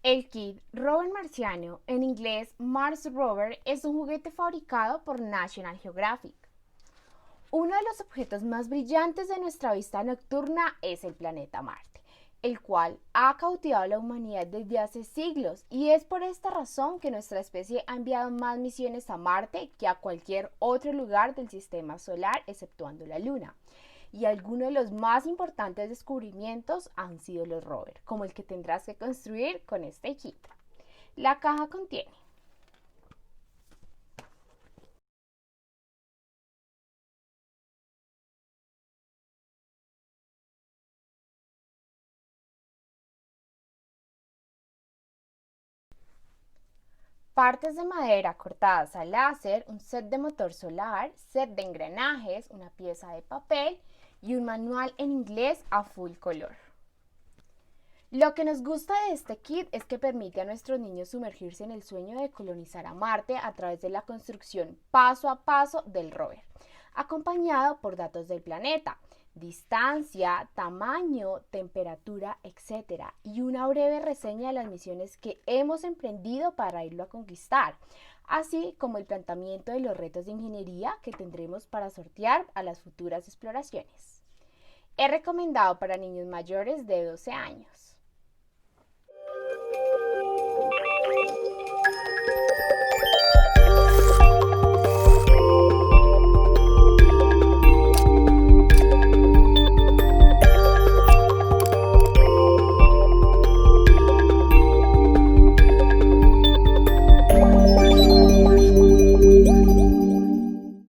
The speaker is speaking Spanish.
El Kit Rover Marciano, en inglés Mars Rover, es un juguete fabricado por National Geographic. Uno de los objetos más brillantes de nuestra vista nocturna es el planeta Marte, el cual ha cautivado a la humanidad desde hace siglos, y es por esta razón que nuestra especie ha enviado más misiones a Marte que a cualquier otro lugar del sistema solar, exceptuando la Luna. Y algunos de los más importantes descubrimientos han sido los rovers, como el que tendrás que construir con este kit. La caja contiene partes de madera cortadas a láser, un set de motor solar, set de engranajes, una pieza de papel y un manual en inglés a full color. Lo que nos gusta de este kit es que permite a nuestros niños sumergirse en el sueño de colonizar a Marte a través de la construcción paso a paso del rover, acompañado por datos del planeta, distancia, tamaño, temperatura, etc. y una breve reseña de las misiones que hemos emprendido para irlo a conquistar, así como el planteamiento de los retos de ingeniería que tendremos para sortear a las futuras exploraciones. Es recomendado para niños mayores de 12 años.